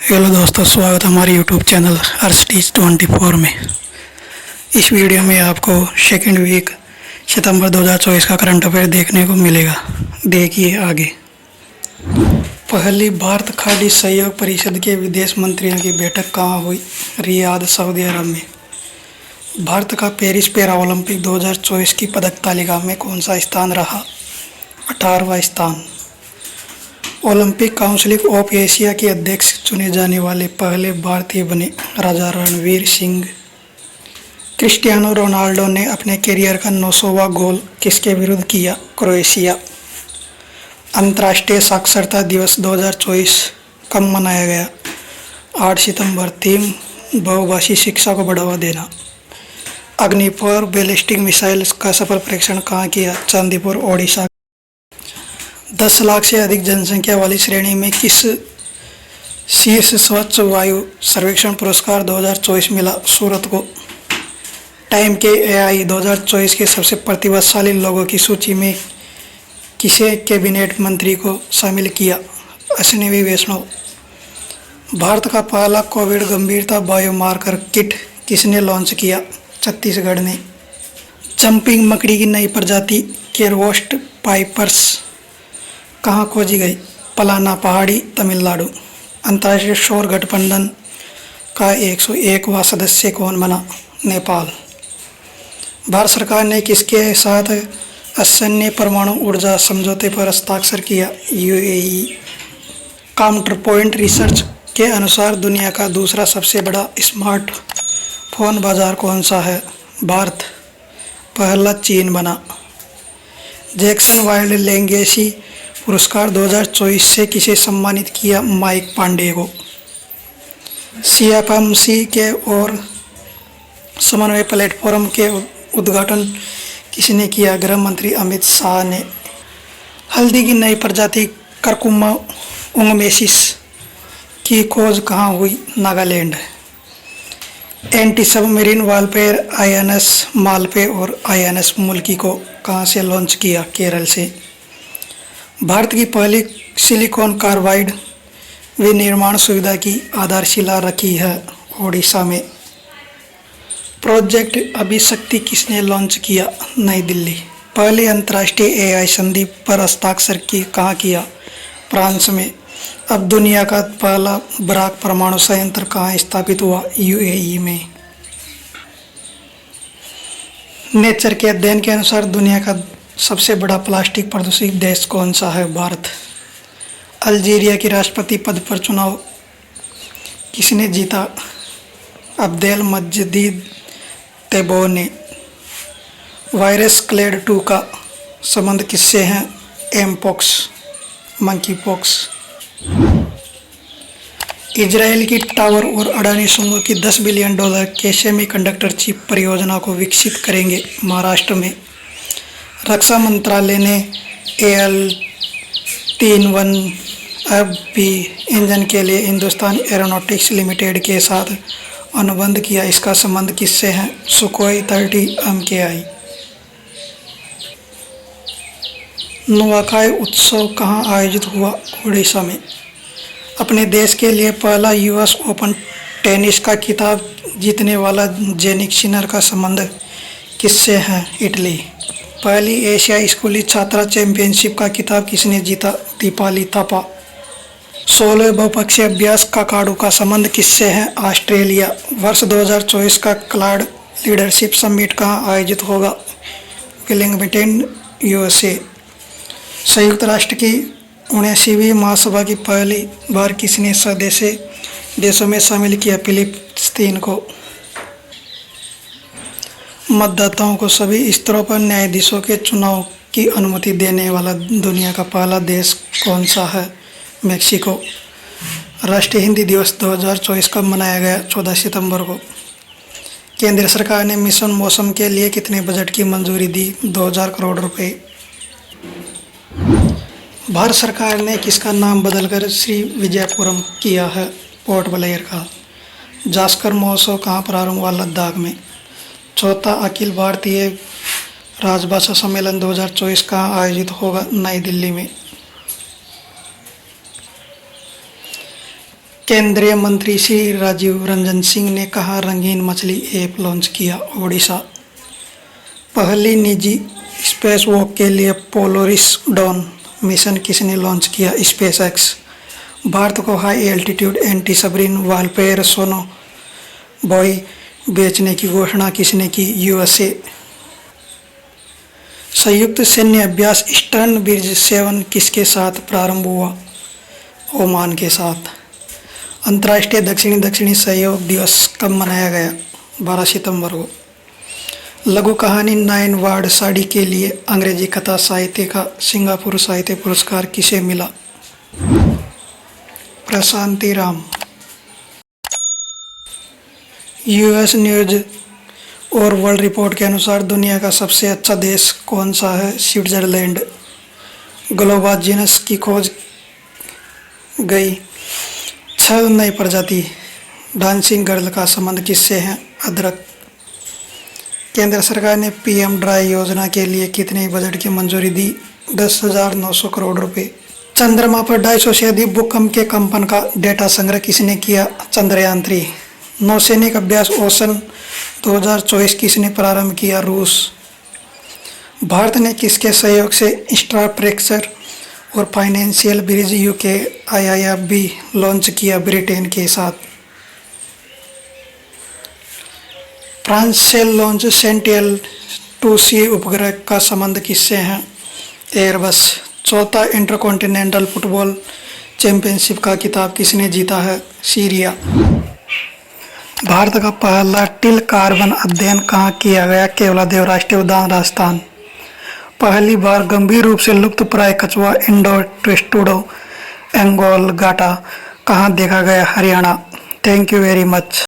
Hello दोस्तों, स्वागत है हमारे यूट्यूब चैनल अर्स्टीज 24 में। इस वीडियो में आपको सेकेंड वीक सितंबर 2024 का करंट अफेयर देखने को मिलेगा। देखिए आगे। पहली भारत खाड़ी सहयोग परिषद के विदेश मंत्रियों की बैठक कहाँ हुई? रियाद, सऊदी अरब में। भारत का पेरिस पैरा ओलंपिक 2024 की पदक तालिका में कौन सा स्थान रहा? 18वां स्थान। ओलंपिक काउंसिल ऑफ एशिया के अध्यक्ष चुने जाने वाले पहले भारतीय बने राजा रणवीर सिंह। क्रिस्टियानो रोनाल्डो ने अपने करियर का 900वां गोल किसके विरुद्ध किया? क्रोएशिया। अंतर्राष्ट्रीय साक्षरता दिवस 2024 कब मनाया गया? 8 सितंबर। थीम बहुभाषी शिक्षा को बढ़ावा देना। अग्नि-4 बैलिस्टिक मिसाइल का सफल परीक्षण कहाँ किया? चांदीपुर, ओडिशा। 10 लाख से अधिक जनसंख्या वाली श्रेणी में किस शीर्ष स्वच्छ वायु सर्वेक्षण पुरस्कार 2024 मिला? सूरत को। टाइम के एआई 2024 के सबसे प्रतिभाशाली लोगों की सूची में किसे कैबिनेट मंत्री को शामिल किया? अश्विनी वैष्णव। भारत का पहला कोविड गंभीरता बायोमार्कर किट किसने लॉन्च किया? छत्तीसगढ़ ने। जंपिंग मकड़ी की नई प्रजाति केरवोस्ट पाइपर्स कहाँ खोजी गई? पलाना पहाड़ी, तमिलनाडु। अंतर्राष्ट्रीय सौर गठबंधन का 101वां सदस्य कौन बना? नेपाल। भारत सरकार ने किसके साथ असैन्य परमाणु ऊर्जा समझौते पर हस्ताक्षर किया? यूएई। काउंटर पॉइंट रिसर्च के अनुसार दुनिया का दूसरा सबसे बड़ा स्मार्टफोन बाजार कौन सा है? भारत। पहला चीन बना। जैक्सन वाइल्ड लेगेसी पुरस्कार 2024 से किसे सम्मानित किया? माइक पांडे को। सीएफएमसी के और समन्वय प्लेटफॉर्म के उद्घाटन किसने किया? गृह मंत्री अमित शाह ने। हल्दी की नई प्रजाति करकुमा उंगमेसिस की खोज कहाँ हुई? Nagaland. Anti submarine warfare INS Malpe और आईएनएस मुल्की को कहाँ से लॉन्च किया? केरल से। भारत की पहली सिलिकॉन कार्बाइड विनिर्माण सुविधा की आधारशिला रखी है? ओडिशा में। प्रोजेक्ट अभिशक्ति किसने लॉन्च किया? नई दिल्ली। पहली अंतर्राष्ट्रीय एआई संधि पर हस्ताक्षर कहाँ किया? फ्रांस में। अब दुनिया का पहला बराक परमाणु संयंत्र कहाँ स्थापित हुआ? यूएई में। नेचर के अध्ययन के अनुसार दुनिया का सबसे बड़ा प्लास्टिक प्रदूषित देश कौन सा है? भारत। अल्जीरिया की राष्ट्रपति पद पर चुनाव किसने जीता? अब्देल मजीद तेब्बोने। वायरस क्लेड 2 का संबंध किससे है? Mpox, monkey pox. इजराइल की टावर और अडानी समूह की $10 बिलियन के सेमीकंडक्टर चिप परियोजना को विकसित करेंगे? महाराष्ट्र में। रक्षा मंत्रालय ने AL-31FB इंजन के लिए हिंदुस्तान एरोनॉटिक्स लिमिटेड के साथ अनुबंध किया। इसका संबंध किससे है? Sukhoi 30 MKI। नुआखाई उत्सव कहाँ आयोजित हुआ? ओडिशा में। अपने देश के लिए पहला यूएस ओपन टेनिस का खिताब जीतने वाला जेनिक सिनर का संबंध किससे है? इटली। पहली एशिया स्कूली छात्रा चैंपियनशिप का खिताब किसने जीता? दीपाली थापा। 16 बहुपक्षीय अभ्यास काकाडू का संबंध किससे है? ऑस्ट्रेलिया। वर्ष 2024 का क्लाड लीडरशिप समिट कहाँ आयोजित होगा? Willingdon, USA. संयुक्त राष्ट्र की 79वीं महासभा की पहली बार किसने सदस्य देशों में शामिल किया? फिलिस्तीन को। मतदाताओं को सभी स्तरों पर न्यायाधीशों के चुनाव की अनुमति देने वाला दुनिया का पहला देश कौन सा है? मेक्सिको। राष्ट्रीय हिंदी दिवस 2024 कब मनाया गया? 14 सितंबर को। केंद्र सरकार ने मिशन मौसम के लिए कितने बजट की मंजूरी दी? 2000 करोड़ रुपए। भारत सरकार ने किसका नाम बदलकर श्री विजयपुरम किया है? पोर्ट ब्लेयर का। जास्कर महोत्सव कहाँ प्रारंभ हुआ? लद्दाख में। चौथा अखिल भारतीय राजभाषा सम्मेलन 2024 कहाँ आयोजित होगा? नई दिल्ली में। केंद्रीय मंत्री श्री राजीव रंजन सिंह ने कहा, रंगीन मछली ऐप लॉन्च किया ओडिशा। पहली निजी स्पेस वॉक के लिए पोलरिस डॉन मिशन किसने लॉन्च किया? SpaceX. भारत को high altitude anti submarine warfare sonobuoy बेचने की घोषणा किसने की? यूएसए। संयुक्त सैन्य अभ्यास ईस्टर्न ब्रिज 7 किसके साथ प्रारंभ हुआ? ओमान के साथ। अंतर्राष्ट्रीय दक्षिणी सहयोग दिवस कब मनाया गया? 12 सितंबर को। लघु कहानी 9 वार्ड साड़ी के लिए अंग्रेजी कथा साहित्य का सिंगापुर साहित्य पुरस्कार किसे मिला? प्रशांति राम। यूएस न्यूज और वर्ल्ड रिपोर्ट के अनुसार दुनिया का सबसे अच्छा देश कौन सा है? स्विट्जरलैंड। ग्लोबा जीनस की खोज गई 6 नई प्रजाति। डांसिंग गर्ल का संबंध किससे है? अदरक। केंद्र सरकार ने पीएम ड्राई योजना के लिए कितने बजट की मंजूरी दी? 10,900 करोड़ रुपए। चंद्रमा पर 250 से अधिक भूकंप के कंपन का डेटा संग्रह किसने किया? चंद्रयान 3। नौसैनिक अभ्यास ओशन 2024 किसने प्रारंभ किया? रूस। भारत ने किसके सहयोग से इंफ्रास्ट्रक्चर और financial bridge UK IIFB launch किया? ब्रिटेन के साथ। फ्रांस से लॉन्च सेंटिनेल-2C उपग्रह का संबंध किससे है? एयरबस। चौथा इंटरकॉन्टिनेंटल फुटबॉल चैंपियनशिप का खिताब किसने जीता है? सीरिया। भारत का पहला टिल कार्बन अध्ययन कहाँ किया गया? केवलादेव राष्ट्रीय उद्यान, राजस्थान। पहली बार गंभीर रूप से लुप्तप्राय कछुआ इंडोटिस्टुडो एंगोलगाटा कहाँ देखा गया? Haryana. Thank you very much.